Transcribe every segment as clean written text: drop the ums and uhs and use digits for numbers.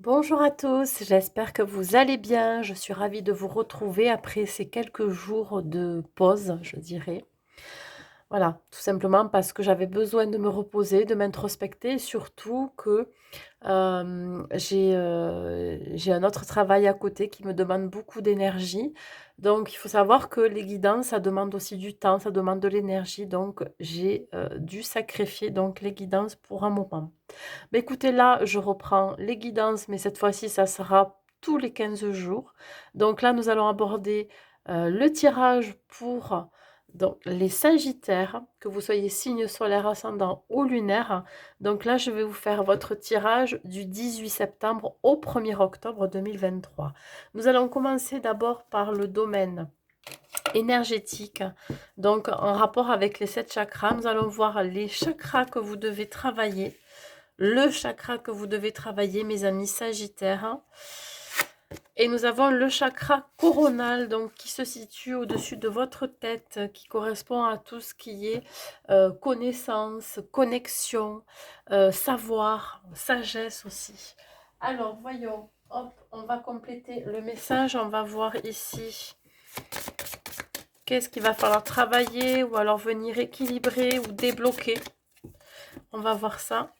Bonjour à tous, j'espère que vous allez bien. Je suis ravie de vous retrouver après ces quelques jours de pause, je dirais. Voilà, tout simplement parce que j'avais besoin de me reposer, de m'introspecter et surtout que j'ai un autre travail à côté qui me demande beaucoup d'énergie. Donc il faut savoir que les guidances, ça demande aussi du temps, ça demande de l'énergie. Donc j'ai dû sacrifier donc les guidances pour un moment. Bah, écoutez, là, je reprends les guidances, mais cette fois-ci, ça sera tous les 15 jours. Donc là, nous allons aborder le tirage pour donc, les sagittaires, que vous soyez signe solaire, ascendant ou lunaire. Donc là, je vais vous faire votre tirage du 18 septembre au 1er octobre 2023. Nous allons commencer d'abord par le domaine énergétique. Donc, en rapport avec les 7 chakras, nous allons voir les chakras que vous devez travailler, le chakra que vous devez travailler, mes amis sagittaires. Et nous avons le chakra coronal, donc qui se situe au-dessus de votre tête, qui correspond à tout ce qui est connaissance, connexion, savoir, sagesse aussi. Alors, voyons, hop, on va compléter le message, on va voir ici qu'est-ce qu'il va falloir travailler ou alors venir équilibrer ou débloquer. On va voir ça.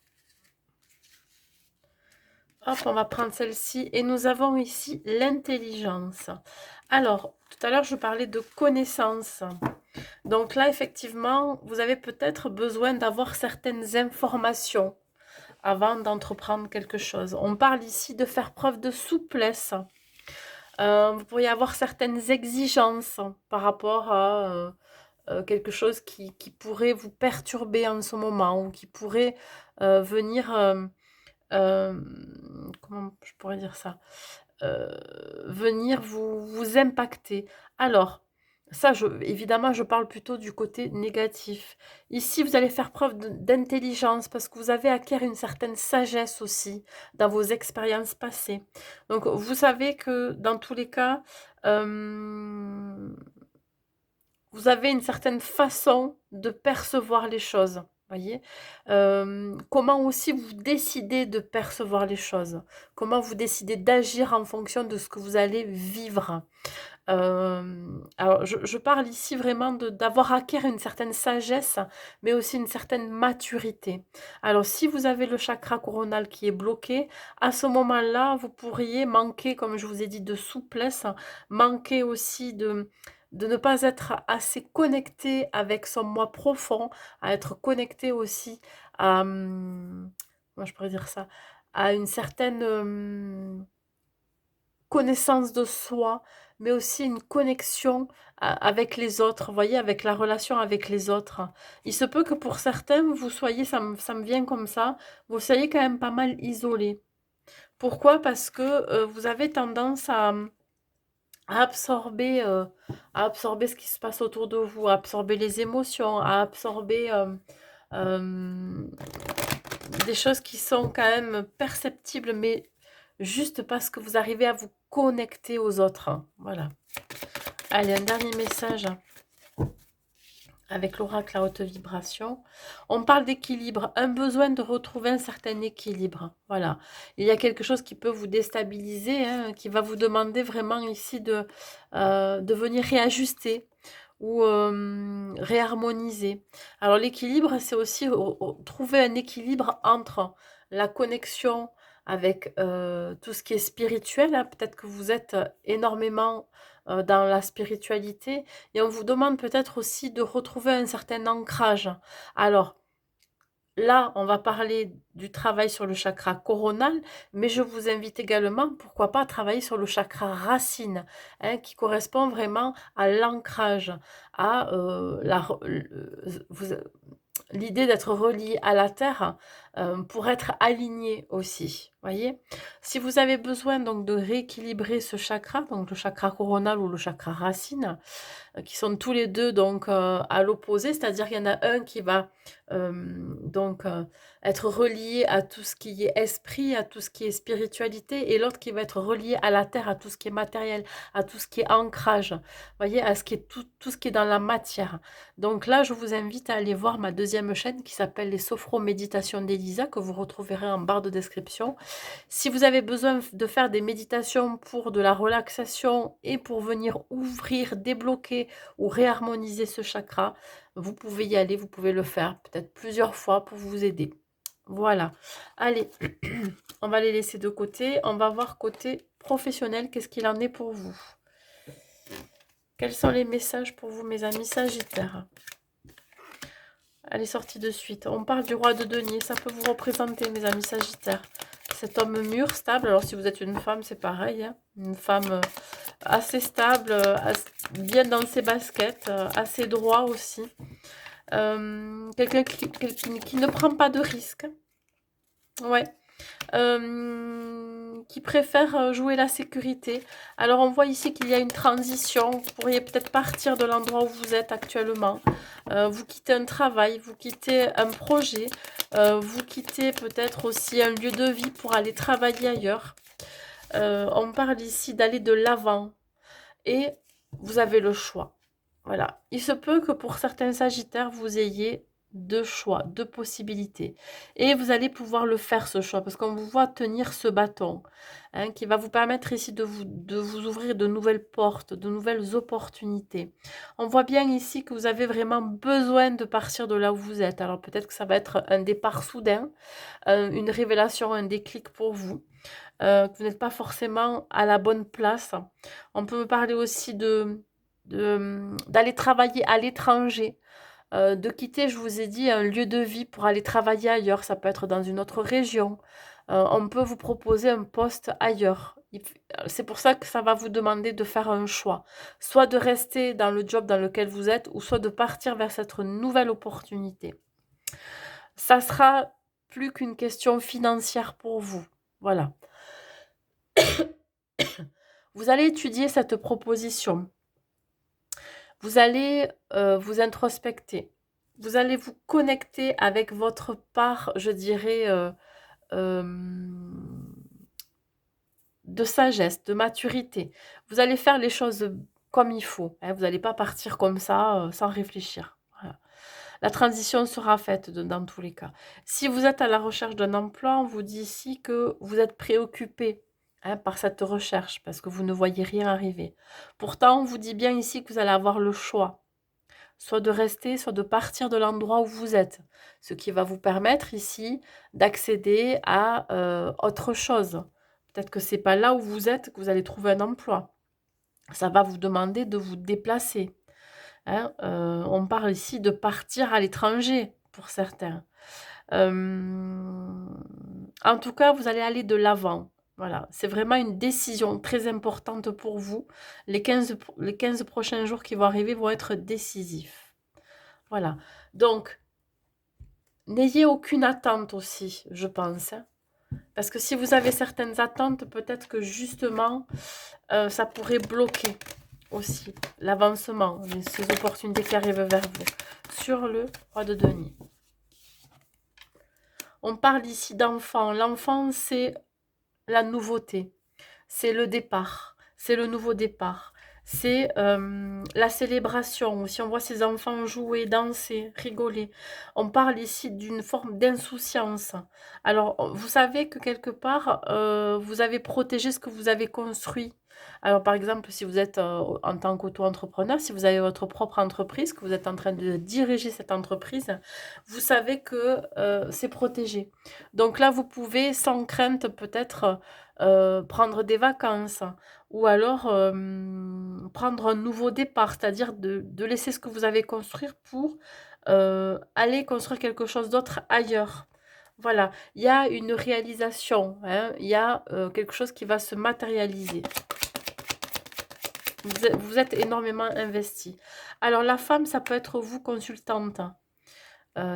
Hop, on va prendre celle-ci. Et nous avons ici l'intelligence. Alors, tout à l'heure, je parlais de connaissance. Donc là, effectivement, vous avez peut-être besoin d'avoir certaines informations avant d'entreprendre quelque chose. On parle ici de faire preuve de souplesse. Vous pourriez avoir certaines exigences par rapport à quelque chose qui pourrait vous perturber en ce moment ou qui pourrait venir... comment je pourrais dire ça? Venir vous impacter. Alors, ça, évidemment, je parle plutôt du côté négatif. Ici, vous allez faire preuve d'intelligence parce que vous avez acquis une certaine sagesse aussi dans vos expériences passées. Donc, vous savez que dans tous les cas, vous avez une certaine façon de percevoir les choses. Voyez, comment aussi vous décidez de percevoir les choses, comment vous décidez d'agir en fonction de ce que vous allez vivre. Alors, je parle ici vraiment d'avoir acquis une certaine sagesse, mais aussi une certaine maturité. Alors, si vous avez le chakra coronal qui est bloqué, à ce moment-là, vous pourriez manquer, comme je vous ai dit, de souplesse, manquer aussi de ne pas être assez connecté avec son moi profond, à être connecté aussi à, comment je pourrais dire ça, à une certaine connaissance de soi, mais aussi une connexion avec les autres, vous voyez, avec la relation avec les autres. Il se peut que pour certains, vous soyez, ça me vient comme ça, vous soyez quand même pas mal isolé. Pourquoi? Parce que vous avez tendance à absorber, à absorber ce qui se passe autour de vous, à absorber les émotions, à absorber euh, des choses qui sont quand même perceptibles, mais juste parce que vous arrivez à vous connecter aux autres. Voilà. Allez, un dernier message avec l'oracle à haute vibration. On parle d'équilibre, un besoin de retrouver un certain équilibre. Voilà. Il y a quelque chose qui peut vous déstabiliser, hein, qui va vous demander vraiment ici de venir réajuster ou réharmoniser. Alors l'équilibre, c'est aussi trouver un équilibre entre la connexion avec tout ce qui est spirituel, hein. Peut-être que vous êtes énormément dans la spiritualité et on vous demande peut-être aussi de retrouver un certain ancrage. Alors, là, on va parler du travail sur le chakra coronal, mais je vous invite également, pourquoi pas, à travailler sur le chakra racine, hein, qui correspond vraiment à l'ancrage, à l'idée d'être relié à la terre pour être aligné aussi. Voyez, si vous avez besoin donc de rééquilibrer ce chakra, donc le chakra coronal ou le chakra racine, qui sont tous les deux donc à l'opposé, c'est-à-dire qu'il y en a un qui va donc être relié à tout ce qui est esprit, à tout ce qui est spiritualité, et l'autre qui va être relié à la terre, à tout ce qui est matériel, à tout ce qui est ancrage, voyez, à ce qui est tout ce qui est dans la matière. Donc là, je vous invite à aller voir ma deuxième chaîne qui s'appelle les Sophro Méditations dédiées Elisa, que vous retrouverez en barre de description. Si vous avez besoin de faire des méditations pour de la relaxation et pour venir ouvrir, débloquer ou réharmoniser ce chakra, vous pouvez y aller, vous pouvez le faire peut-être plusieurs fois pour vous aider. Voilà. Allez, on va les laisser de côté. On va voir côté professionnel, qu'est-ce qu'il en est pour vous. Quels sont les messages pour vous, mes amis Sagittaires? Elle est sortie de suite. On parle du roi de denier. Ça peut vous représenter, mes amis Sagittaires. Cet homme mûr, stable. Alors, si vous êtes une femme, c'est pareil. Hein. Une femme assez stable, bien dans ses baskets, assez droit aussi. Quelqu'un qui ne prend pas de risques. Ouais. Qui préfère jouer la sécurité. Alors, on voit ici qu'il y a une transition. Vous pourriez peut-être partir de l'endroit où vous êtes actuellement. Vous quittez un travail, vous quittez un projet, vous quittez peut-être aussi un lieu de vie pour aller travailler ailleurs. On parle ici d'aller de l'avant et vous avez le choix. Voilà. Il se peut que pour certains Sagittaires, vous ayez deux choix, deux possibilités. Et vous allez pouvoir le faire, ce choix, parce qu'on vous voit tenir ce bâton, hein, qui va vous permettre ici de vous ouvrir de nouvelles portes, de nouvelles opportunités. On voit bien ici que vous avez vraiment besoin de partir de là où vous êtes. Alors peut-être que ça va être un départ soudain, une révélation, un déclic pour vous. Que vous n'êtes pas forcément à la bonne place. On peut me parler aussi d'aller travailler à l'étranger, de quitter, je vous ai dit, un lieu de vie pour aller travailler ailleurs. Ça peut être dans une autre région. On peut vous proposer un poste ailleurs. C'est pour ça que ça va vous demander de faire un choix. Soit de rester dans le job dans lequel vous êtes, ou soit de partir vers cette nouvelle opportunité. Ça sera plus qu'une question financière pour vous. Voilà. Vous allez étudier cette proposition. Vous allez vous introspecter. Vous allez vous connecter avec votre part, je dirais, de sagesse, de maturité. Vous allez faire les choses comme il faut. Hein. Vous n'allez pas partir comme ça, sans réfléchir. Voilà. La transition sera faite dans tous les cas. Si vous êtes à la recherche d'un emploi, on vous dit ici que vous êtes préoccupé, hein, par cette recherche, parce que vous ne voyez rien arriver. Pourtant, on vous dit bien ici que vous allez avoir le choix, soit de rester, soit de partir de l'endroit où vous êtes, ce qui va vous permettre ici d'accéder à autre chose. Peut-être que c'est pas là où vous êtes que vous allez trouver un emploi. Ça va vous demander de vous déplacer. Hein, on parle ici de partir à l'étranger pour certains. En tout cas, vous allez aller de l'avant. Voilà, c'est vraiment une décision très importante pour vous. Les 15 prochains jours qui vont arriver vont être décisifs. Voilà, donc, n'ayez aucune attente aussi, je pense. Hein. Parce que si vous avez certaines attentes, peut-être que justement, ça pourrait bloquer aussi l'avancement, ces opportunités qui arrivent vers vous. Sur le roi de denier. On parle ici d'enfant. L'enfant, c'est la nouveauté. C'est le départ. C'est le nouveau départ. C'est la célébration. Si on voit ces enfants jouer, danser, rigoler. On parle ici d'une forme d'insouciance. Alors, vous savez que quelque part, vous avez protégé ce que vous avez construit. Alors, par exemple, si vous êtes en tant qu'auto-entrepreneur, si vous avez votre propre entreprise, que vous êtes en train de diriger cette entreprise, vous savez que c'est protégé. Donc là, vous pouvez, sans crainte, peut-être prendre des vacances ou alors prendre un nouveau départ, c'est-à-dire de laisser ce que vous avez construire pour aller construire quelque chose d'autre ailleurs. Voilà, il y a une réalisation, hein, il y a quelque chose qui va se matérialiser. Vous êtes énormément investi. Alors la femme, ça peut être vous, consultante.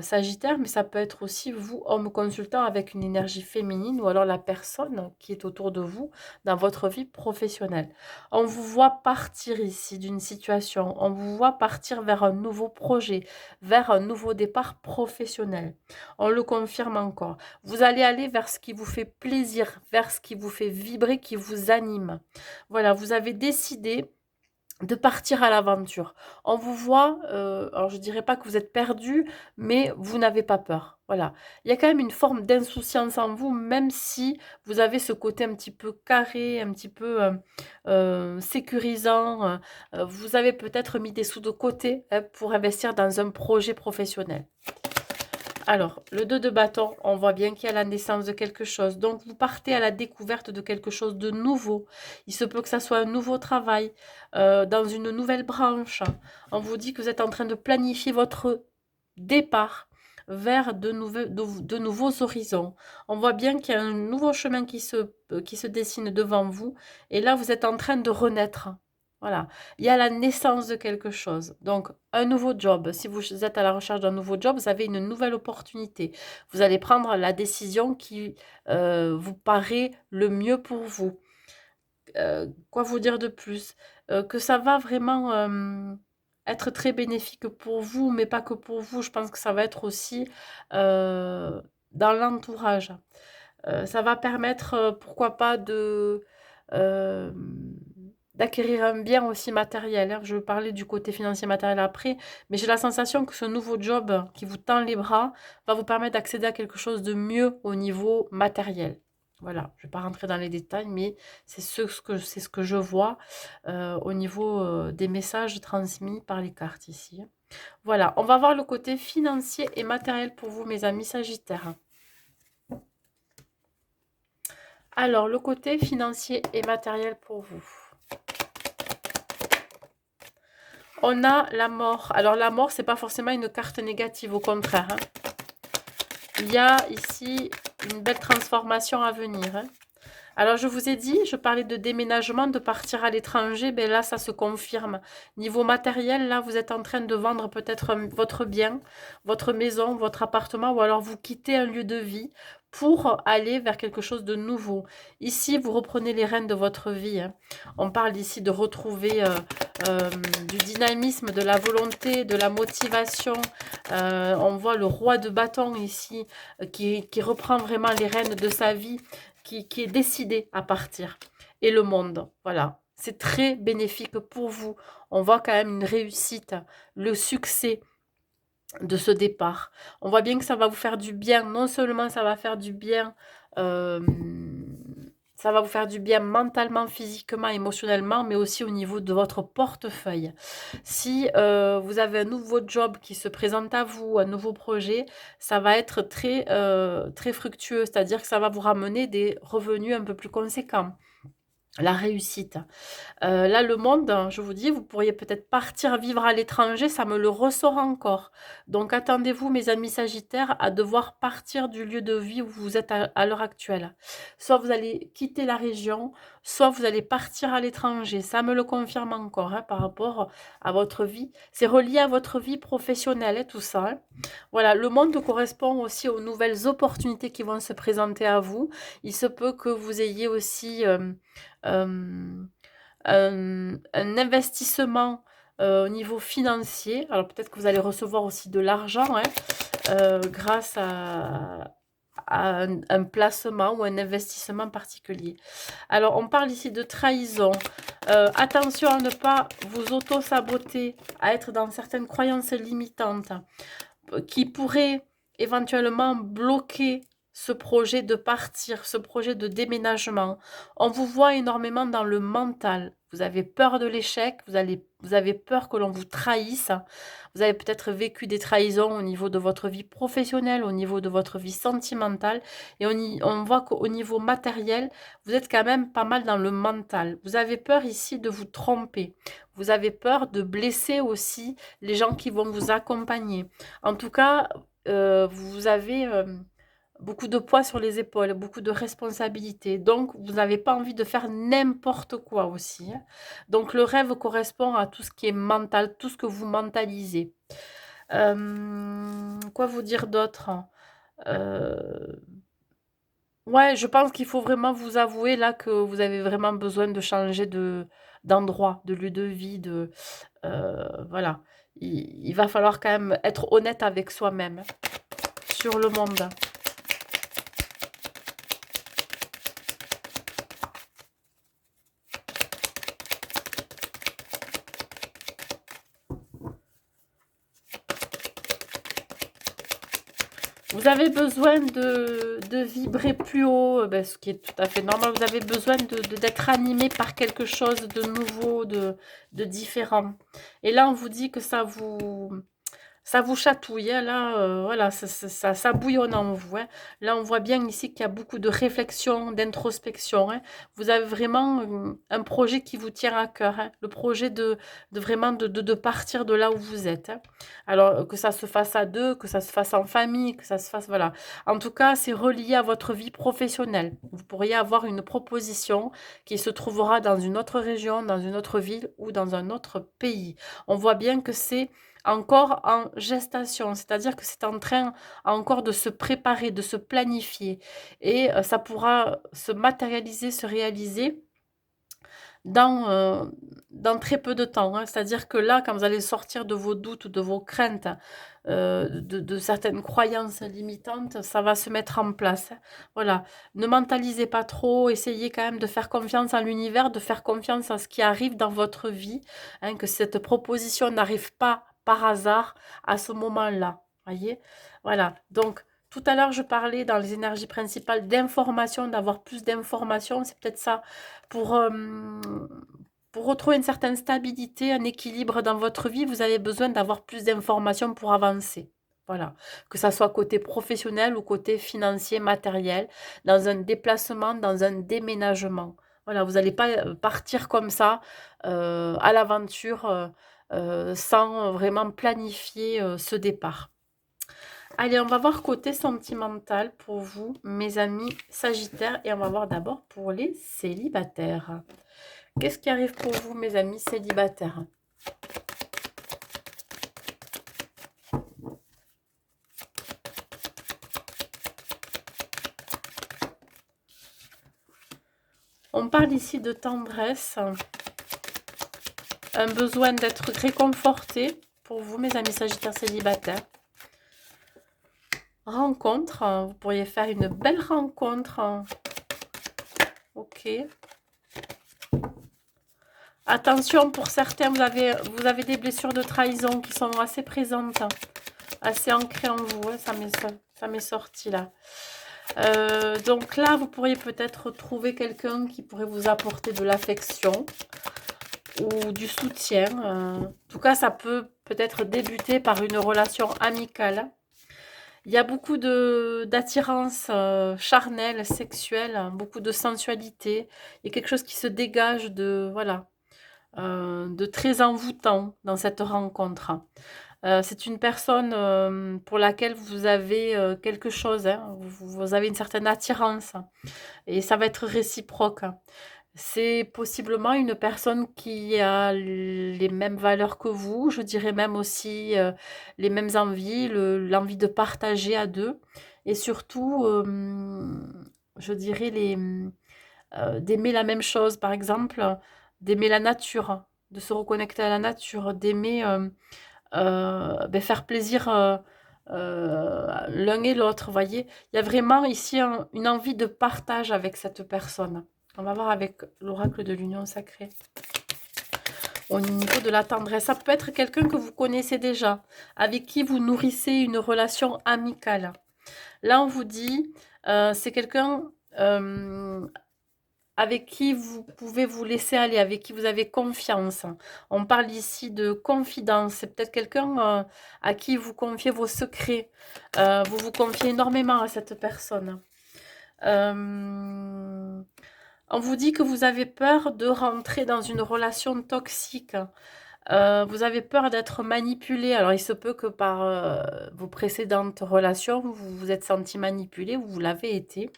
Sagittaire, mais ça peut être aussi vous, homme consultant avec une énergie féminine ou alors la personne qui est autour de vous dans votre vie professionnelle. On vous voit partir ici d'une situation, on vous voit partir vers un nouveau projet, vers un nouveau départ professionnel. On le confirme encore. Vous allez aller vers ce qui vous fait plaisir, vers ce qui vous fait vibrer, qui vous anime. Voilà, vous avez décidé de partir à l'aventure. On vous voit, alors je dirais pas que vous êtes perdu, mais vous n'avez pas peur. Voilà. Il y a quand même une forme d'insouciance en vous, même si vous avez ce côté un petit peu carré, un petit peu sécurisant. Vous avez peut-être mis des sous de côté hein, pour investir dans un projet professionnel. Alors, le 2 de bâton, on voit bien qu'il y a la naissance de quelque chose. Donc, vous partez à la découverte de quelque chose de nouveau. Il se peut que ça soit un nouveau travail dans une nouvelle branche. On vous dit que vous êtes en train de planifier votre départ vers de nouveaux horizons. On voit bien qu'il y a un nouveau chemin qui se dessine devant vous. Et là, vous êtes en train de renaître. Voilà. Il y a la naissance de quelque chose. Donc, un nouveau job. Si vous êtes à la recherche d'un nouveau job, vous avez une nouvelle opportunité. Vous allez prendre la décision qui vous paraît le mieux pour vous. Quoi vous dire de plus? Que ça va vraiment être très bénéfique pour vous, mais pas que pour vous. Je pense que ça va être aussi dans l'entourage. Ça va permettre, pourquoi pas, euh, d'acquérir un bien aussi matériel. Hein. Je vais parler du côté financier matériel après, mais j'ai la sensation que ce nouveau job qui vous tend les bras va vous permettre d'accéder à quelque chose de mieux au niveau matériel. Voilà, je ne vais pas rentrer dans les détails, mais c'est ce que je vois au niveau des messages transmis par les cartes ici. Voilà, on va voir le côté financier et matériel pour vous, mes amis Sagittaires. Alors, le côté financier et matériel pour vous. On a la mort. Alors, la mort, c'est pas forcément une carte négative, au contraire. Hein. Il y a ici une belle transformation à venir. Hein. Alors, je vous ai dit, je parlais de déménagement, de partir à l'étranger. Ben là, ça se confirme. Niveau matériel, là, vous êtes en train de vendre peut-être votre bien, votre maison, votre appartement, ou alors vous quittez un lieu de vie pour aller vers quelque chose de nouveau. Ici, vous reprenez les rênes de votre vie. Hein. On parle ici de retrouver du dynamisme, de la volonté, de la motivation. On voit le roi de bâton ici qui reprend vraiment les rênes de sa vie qui est décidé à partir. Et le monde, voilà. C'est très bénéfique pour vous. On voit quand même une réussite, le succès de ce départ. On voit bien que ça va vous faire du bien. Non seulement ça va faire du bien, euh, ça va vous faire du bien mentalement, physiquement, émotionnellement, mais aussi au niveau de votre portefeuille. Si vous avez un nouveau job qui se présente à vous, un nouveau projet, ça va être très fructueux, c'est-à-dire que ça va vous ramener des revenus un peu plus conséquents. La réussite. Là, le monde, je vous dis, vous pourriez peut-être partir vivre à l'étranger, ça me le ressort encore. Donc, attendez-vous, mes amis Sagittaires, à devoir partir du lieu de vie où vous êtes à l'heure actuelle. Soit vous allez quitter la région, soit vous allez partir à l'étranger. Ça me le confirme encore hein, par rapport à votre vie. C'est relié à votre vie professionnelle, hein, tout ça. Hein. Voilà, le monde correspond aussi aux nouvelles opportunités qui vont se présenter à vous. Il se peut que vous ayez aussi euh, un investissement au niveau financier. Alors peut-être que vous allez recevoir aussi de l'argent hein, grâce à un placement ou un investissement particulier. Alors on parle ici de trahison. Attention à ne pas vous auto-saboter, à être dans certaines croyances limitantes qui pourraient éventuellement bloquer ce projet de partir, ce projet de déménagement. On vous voit énormément dans le mental. Vous avez peur de l'échec, vous avez peur que l'on vous trahisse. Vous avez peut-être vécu des trahisons au niveau de votre vie professionnelle, au niveau de votre vie sentimentale. Et on voit qu'au niveau matériel, vous êtes quand même pas mal dans le mental. Vous avez peur ici de vous tromper. Vous avez peur de blesser aussi les gens qui vont vous accompagner. En tout cas, vous avez beaucoup de poids sur les épaules, beaucoup de responsabilités. Donc, vous n'avez pas envie de faire n'importe quoi aussi. Hein. Donc, le rêve correspond à tout ce qui est mental, tout ce que vous mentalisez. Quoi vous dire d'autre Ouais, je pense qu'il faut vraiment vous avouer là que vous avez vraiment besoin de changer d'endroit, de lieu de vie, voilà. Il va falloir quand même être honnête avec soi-même hein, sur le monde. Vous avez besoin de vibrer plus haut, ce qui est tout à fait normal. Vous avez besoin d'être animé par quelque chose de nouveau, de différent. Et là, on vous dit que ça vous chatouille, hein, là, voilà, ça bouillonne en vous, hein. Là, on voit bien ici qu'il y a beaucoup de réflexion, d'introspection, hein. Vous avez vraiment un projet qui vous tient à cœur, hein. Le projet de vraiment de partir de là où vous êtes, hein. Alors, que ça se fasse à deux, que ça se fasse en famille, que ça se fasse, voilà. En tout cas, c'est relié à votre vie professionnelle. Vous pourriez avoir une proposition qui se trouvera dans une autre région, dans une autre ville ou dans un autre pays. On voit bien que c'est encore en gestation, c'est-à-dire que c'est en train encore de se préparer, de se planifier et ça pourra se matérialiser, se réaliser dans, dans très peu de temps, hein. C'est-à-dire que là, quand vous allez sortir de vos doutes, de vos craintes, de certaines croyances limitantes, ça va se mettre en place, hein. Voilà. Ne mentalisez pas trop, essayez quand même de faire confiance en l'univers, de faire confiance à ce qui arrive dans votre vie, hein, que cette proposition n'arrive pas par hasard à ce moment-là. Voyez? Voilà. Donc, tout à l'heure, je parlais dans les énergies principales d'information, d'avoir plus d'informations. C'est peut-être ça pour retrouver une certaine stabilité, un équilibre dans votre vie, vous avez besoin d'avoir plus d'informations pour avancer. Voilà, que ça soit côté professionnel ou côté financier, matériel, dans un déplacement, dans un déménagement. Voilà, vous n'allez pas partir comme ça à l'aventure sans vraiment planifier ce départ. Allez, on va voir côté sentimental pour vous, mes amis Sagittaires, et on va voir d'abord pour les célibataires. Qu'est-ce qui arrive pour vous, mes amis célibataires? On parle ici de tendresse, un besoin d'être réconforté pour vous, mes amis Sagittaires célibataires. Rencontre, vous pourriez faire une belle rencontre. Ok. Attention, pour certains, vous avez des blessures de trahison qui sont assez présentes, assez ancrées en vous, hein, ça m'est sorti là. Donc là, vous pourriez peut-être trouver quelqu'un qui pourrait vous apporter de l'affection ou du soutien. En tout cas, ça peut-être débuter par une relation amicale. Il y a beaucoup d'attirance charnelle, sexuelle, hein, beaucoup de sensualité. Il y a quelque chose qui se dégage voilà, de très envoûtant dans cette rencontre. C'est une personne pour laquelle vous avez quelque chose, hein, vous avez une certaine attirance et ça va être réciproque. C'est possiblement une personne qui a les mêmes valeurs que vous, je dirais même aussi les mêmes envies, l'envie de partager à deux et surtout, je dirais, d'aimer la même chose, par exemple, d'aimer la nature, de se reconnecter à la nature, d'aimer faire plaisir l'un et l'autre, voyez. Il y a vraiment ici une envie de partage avec cette personne. On va voir avec l'oracle de l'union sacrée. Au niveau de la tendresse, ça peut être quelqu'un que vous connaissez déjà, avec qui vous nourrissez une relation amicale. Là, on vous dit, c'est quelqu'un avec qui vous pouvez vous laisser aller, avec qui vous avez confiance. On parle ici de confidence. C'est peut-être quelqu'un à qui vous confiez vos secrets. Vous vous confiez énormément à cette personne. On vous dit que vous avez peur de rentrer dans une relation toxique. Vous avez peur d'être manipulé. Alors, il se peut que par vos précédentes relations, vous vous êtes senti manipulé, ou vous l'avez été.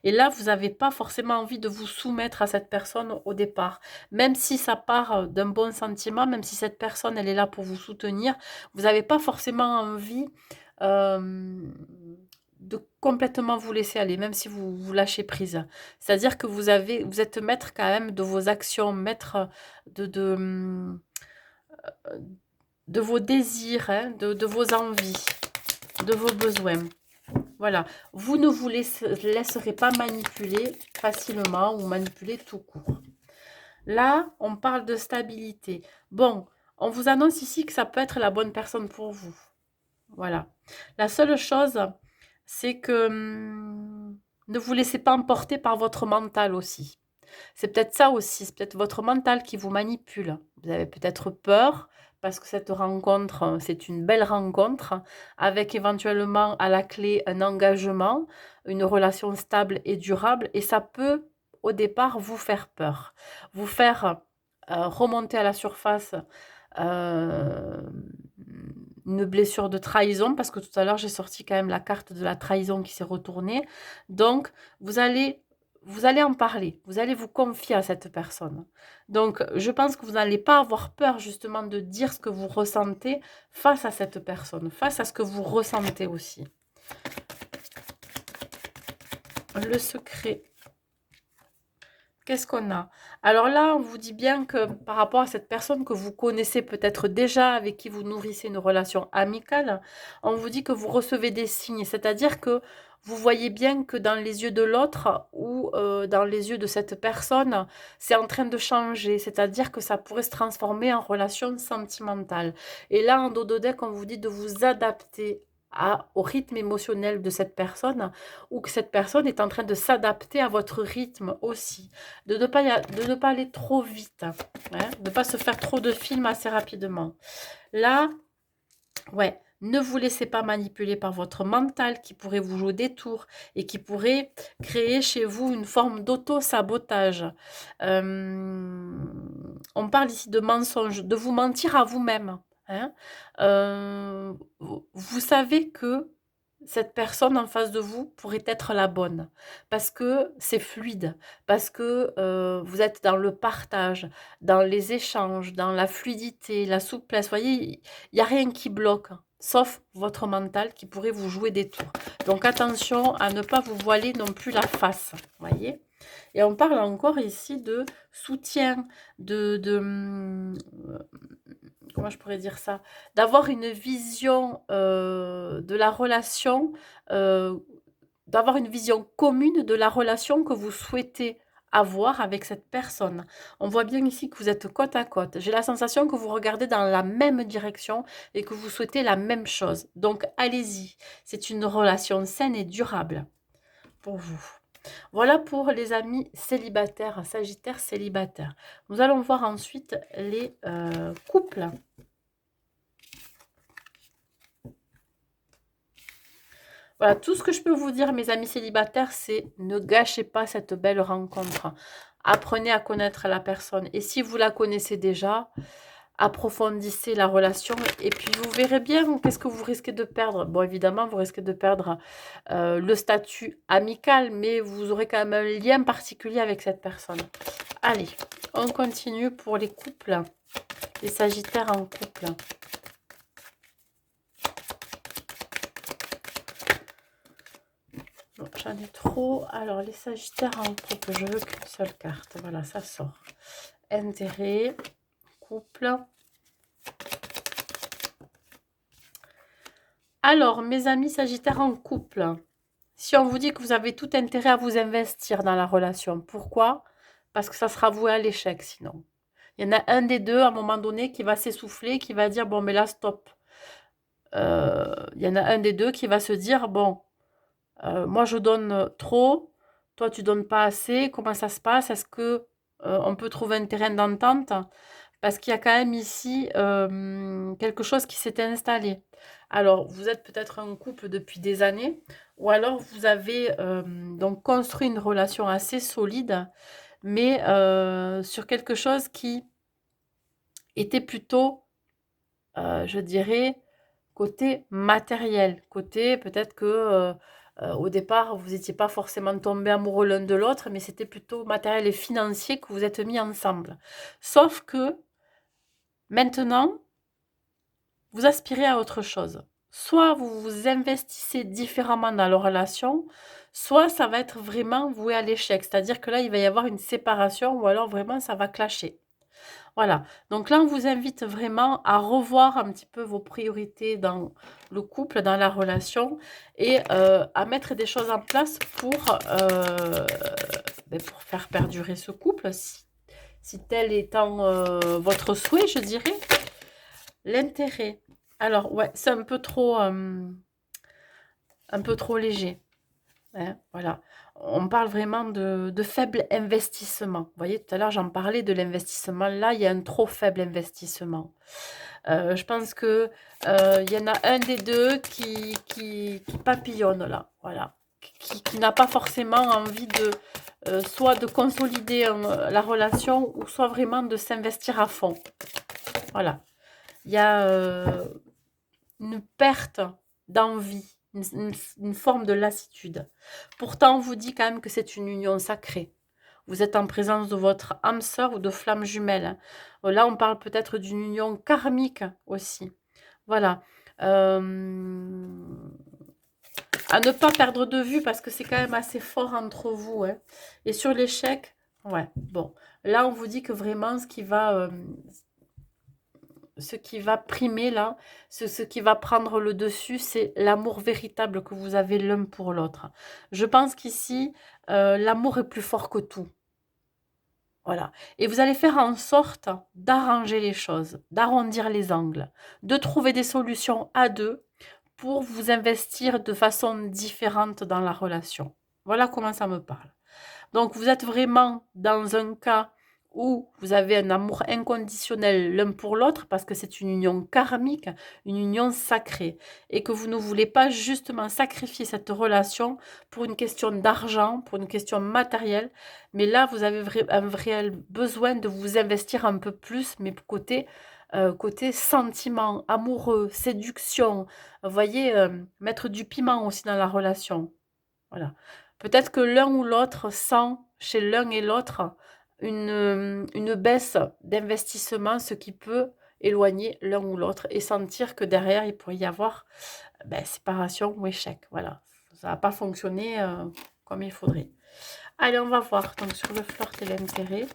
Et là, vous n'avez pas forcément envie de vous soumettre à cette personne au départ. Même si ça part d'un bon sentiment, même si cette personne, elle est là pour vous soutenir, vous n'avez pas forcément envie de complètement vous laisser aller, même si vous vous lâchez prise. C'est-à-dire que vous êtes maître quand même de vos actions, maître de de vos désirs, hein, de vos envies, de vos besoins. Voilà. Vous ne vous laisserez pas manipuler facilement ou manipuler tout court. Là, on parle de stabilité. Bon, on vous annonce ici que ça peut être la bonne personne pour vous. Voilà. La seule chose, c'est que ne vous laissez pas emporter par votre mental aussi. C'est peut-être ça aussi, c'est peut-être votre mental qui vous manipule. Vous avez peut-être peur parce que cette rencontre, c'est une belle rencontre avec éventuellement à la clé un engagement, une relation stable et durable et ça peut au départ vous faire peur, vous faire remonter à la surface euh, une blessure de trahison parce que tout à l'heure j'ai sorti quand même la carte de la trahison qui s'est retournée. Donc vous allez vous allez en parler, vous allez vous confier à cette personne. Donc, je pense que vous n'allez pas avoir peur justement de dire ce que vous ressentez face à cette personne, face à ce que vous ressentez aussi. Le secret. Qu'est-ce qu'on a? Alors là, on vous dit bien que par rapport à cette personne que vous connaissez peut-être déjà, avec qui vous nourrissez une relation amicale, on vous dit que vous recevez des signes, c'est-à-dire que vous voyez bien que dans les yeux de l'autre ou dans les yeux de cette personne, c'est en train de changer, c'est-à-dire que ça pourrait se transformer en relation sentimentale. Et là, en dos de deck, on vous dit de vous adapter au rythme émotionnel de cette personne ou que cette personne est en train de s'adapter à votre rythme aussi de ne pas aller trop vite, hein, de ne pas se faire trop de films assez rapidement. Là, ouais, ne vous laissez pas manipuler par votre mental qui pourrait vous jouer des tours et qui pourrait créer chez vous une forme d'auto-sabotage. On parle ici de mensonge, de vous mentir à vous-même. Hein. Vous savez que cette personne en face de vous pourrait être la bonne parce que c'est fluide, parce que vous êtes dans le partage, dans les échanges, dans la fluidité, la souplesse. Vous voyez, il n'y a rien qui bloque, sauf votre mental qui pourrait vous jouer des tours. Donc attention à ne pas vous voiler non plus la face, voyez. Et on parle encore ici de soutien, comment je pourrais dire ça? D'avoir une vision de la relation, euh, d'avoir une vision commune de la relation que vous souhaitez avoir avec cette personne. On voit bien ici que vous êtes côte à côte. J'ai la sensation que vous regardez dans la même direction et que vous souhaitez la même chose. Donc allez-y. C'est une relation saine et durable pour vous. Voilà pour les amis célibataires, sagittaires célibataires. Nous allons voir ensuite les couples. Voilà, tout ce que je peux vous dire, mes amis célibataires, c'est ne gâchez pas cette belle rencontre. Apprenez à connaître la personne. Et si vous la connaissez déjà, approfondissez la relation. Et puis, vous verrez bien qu'est-ce que vous risquez de perdre. Bon, évidemment, vous risquez de perdre le statut amical, mais vous aurez quand même un lien particulier avec cette personne. Allez, on continue pour les couples. Les sagittaires en couple. J'en ai trop. Alors, les sagittaires en couple, je veux qu'une seule carte. Voilà, ça sort. Intérêt, couple. Alors, mes amis sagittaires en couple, si on vous dit que vous avez tout intérêt à vous investir dans la relation, pourquoi? Parce que ça sera voué à l'échec sinon. Il y en a un des deux à un moment donné qui va s'essouffler, qui va dire bon mais là stop. Il y en a un des deux qui va se dire bon, moi je donne trop, toi tu donnes pas assez, comment ça se passe? Est-ce que on peut trouver un terrain d'entente? Parce qu'il y a quand même ici quelque chose qui s'est installé. Alors, vous êtes peut-être un couple depuis des années, ou alors vous avez donc construit une relation assez solide, mais sur quelque chose qui était plutôt, je dirais, côté matériel. Côté peut-être que au départ, vous n'étiez pas forcément tombés amoureux l'un de l'autre, mais c'était plutôt matériel et financier que vous êtes mis ensemble. Sauf que maintenant, vous aspirez à autre chose. Soit vous vous investissez différemment dans la relation, soit ça va être vraiment voué à l'échec. C'est-à-dire que là, il va y avoir une séparation ou alors vraiment ça va clasher. Voilà. Donc là, on vous invite vraiment à revoir un petit peu vos priorités dans le couple, dans la relation et à mettre des choses en place pour faire perdurer ce couple, si tel étant votre souhait, je dirais. L'intérêt. Alors, ouais, c'est un peu trop un peu trop léger. Hein, voilà. On parle vraiment de faible investissement. Vous voyez, tout à l'heure, j'en parlais de l'investissement. Là, il y a un trop faible investissement. Je pense que il y en a un des deux qui papillonne là. Voilà. Qui n'a pas forcément envie de soit de consolider la relation ou soit vraiment de s'investir à fond. Voilà. Il y a une perte d'envie, une forme de lassitude. Pourtant, on vous dit quand même que c'est une union sacrée. Vous êtes en présence de votre âme sœur ou de flamme jumelle. Hein. Là, on parle peut-être d'une union karmique aussi. Voilà. À ne pas perdre de vue parce que c'est quand même assez fort entre vous. Hein. Et sur l'échec, ouais, bon. Là, on vous dit que vraiment, ce qui va primer là, ce qui va prendre le dessus, c'est l'amour véritable que vous avez l'un pour l'autre. Je pense qu'ici, l'amour est plus fort que tout. Voilà. Et vous allez faire en sorte d'arranger les choses, d'arrondir les angles, de trouver des solutions à deux pour vous investir de façon différente dans la relation. Voilà comment ça me parle. Donc, vous êtes vraiment dans un cas où vous avez un amour inconditionnel l'un pour l'autre parce que c'est une union karmique, une union sacrée et que vous ne voulez pas justement sacrifier cette relation pour une question d'argent, pour une question matérielle, mais là, vous avez un réel besoin de vous investir un peu plus, mais côté sentiment, amoureux, séduction, vous voyez, mettre du piment aussi dans la relation. Voilà. Peut-être que l'un ou l'autre sent chez l'un et l'autre une baisse d'investissement, ce qui peut éloigner l'un ou l'autre et sentir que derrière, il pourrait y avoir séparation ou échec. Voilà. Ça va pas fonctionner comme il faudrait. Allez, on va voir donc sur le flirt et l'intérêt.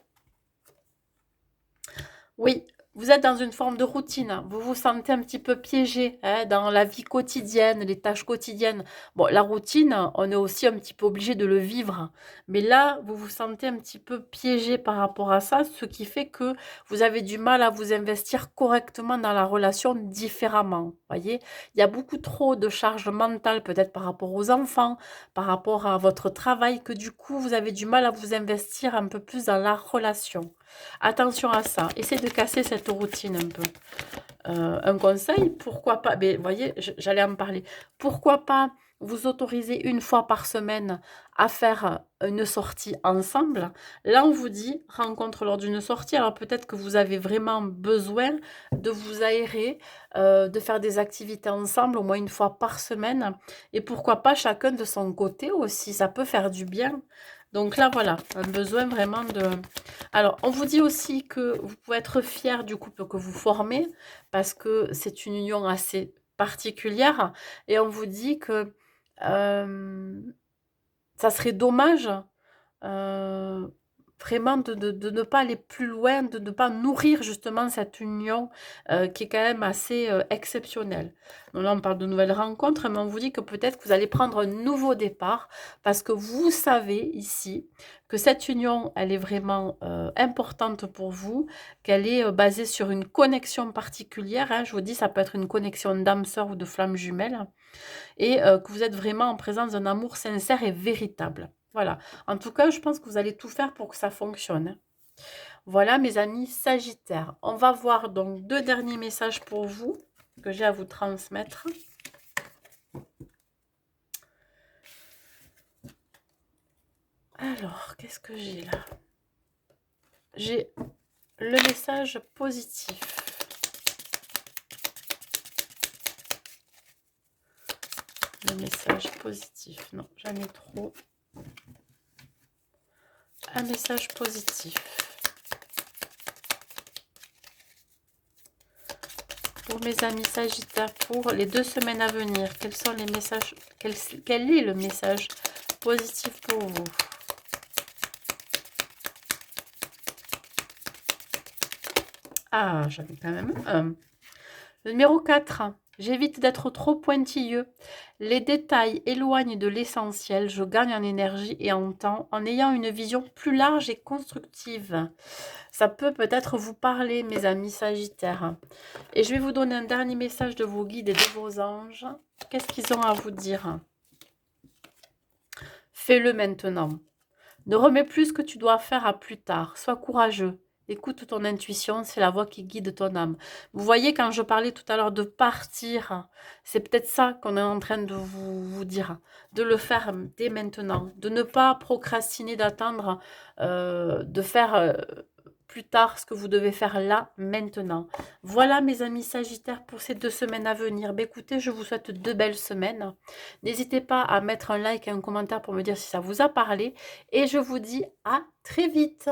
Oui, vous êtes dans une forme de routine. Vous vous sentez un petit peu piégé hein, dans la vie quotidienne, les tâches quotidiennes. Bon, la routine, on est aussi un petit peu obligé de le vivre. Mais là, vous vous sentez un petit peu piégé par rapport à ça, ce qui fait que vous avez du mal à vous investir correctement dans la relation différemment. Voyez, il y a beaucoup trop de charges mentales, peut-être par rapport aux enfants, par rapport à votre travail, que du coup, vous avez du mal à vous investir un peu plus dans la relation. Attention à ça. Essayez de casser cette routine un peu. Un conseil, pourquoi pas, vous voyez, j'allais en parler. Pourquoi pas vous autoriser une fois par semaine à faire une sortie ensemble. Là, on vous dit rencontre lors d'une sortie. Alors peut-être que vous avez vraiment besoin de vous aérer, de faire des activités ensemble au moins une fois par semaine. Et pourquoi pas chacun de son côté aussi. Ça peut faire du bien. Donc là, voilà, un besoin vraiment de... Alors, on vous dit aussi que vous pouvez être fier du couple que vous formez parce que c'est une union assez particulière et on vous dit que ça serait dommage euh, vraiment de ne pas aller plus loin, de ne pas nourrir justement cette union qui est quand même assez exceptionnelle. Donc là, on parle de nouvelles rencontres, mais on vous dit que peut-être que vous allez prendre un nouveau départ parce que vous savez ici que cette union, elle est vraiment importante pour vous, qu'elle est basée sur une connexion particulière. Hein. Je vous dis, ça peut être une connexion d'âme sœur ou de flamme jumelle et que vous êtes vraiment en présence d'un amour sincère et véritable. Voilà. En tout cas, je pense que vous allez tout faire pour que ça fonctionne. Voilà, mes amis Sagittaires. On va voir donc 2 derniers messages pour vous que j'ai à vous transmettre. Alors, qu'est-ce que j'ai là? J'ai le message positif. Le message positif. Non, jamais trop. Un message positif. Pour mes amis Sagittaires, pour les 2 semaines à venir, quels sont les messages, quel est le message positif pour vous? Ah, j'avais quand même un. Le numéro 4. J'évite d'être trop pointilleux. Les détails éloignent de l'essentiel. Je gagne en énergie et en temps en ayant une vision plus large et constructive. Ça peut peut-être vous parler, mes amis Sagittaires. Et je vais vous donner un dernier message de vos guides et de vos anges. Qu'est-ce qu'ils ont à vous dire? Fais-le maintenant. Ne remets plus ce que tu dois faire à plus tard. Sois courageux. Écoute ton intuition, c'est la voix qui guide ton âme. Vous voyez, quand je parlais tout à l'heure de partir, c'est peut-être ça qu'on est en train de vous dire, de le faire dès maintenant, de ne pas procrastiner, d'attendre, de faire plus tard ce que vous devez faire là, maintenant. Voilà mes amis Sagittaires pour ces 2 semaines à venir. Ben, écoutez, je vous souhaite 2 belles semaines. N'hésitez pas à mettre un like et un commentaire pour me dire si ça vous a parlé. Et je vous dis à très vite.